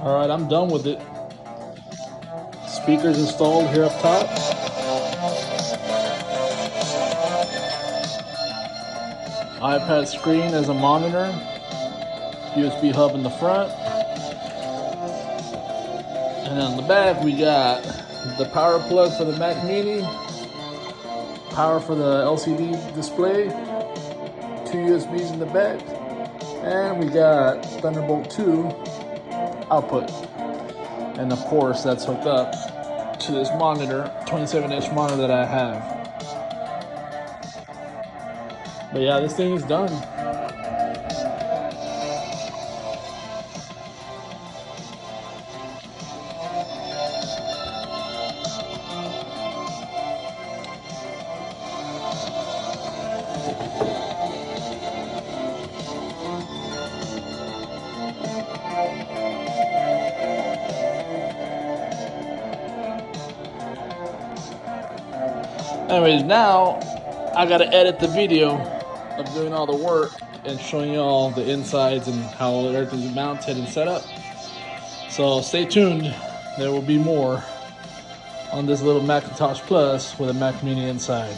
All right, I'm done with it. Speakers installed here up top. iPad screen as a monitor. USB hub in the front. And on the back we got the power plug for the Mac Mini, power for the LCD display, 2 USBs in the back, and we got Thunderbolt 2 output. And of course that's hooked up to this monitor, 27-inch monitor that I have. But yeah, this thing is done. Anyways, now I gotta edit the video of doing all the work and showing you all the insides and how everything's mounted and set up. So stay tuned, there will be more on this little Macintosh Plus with a Mac Mini inside.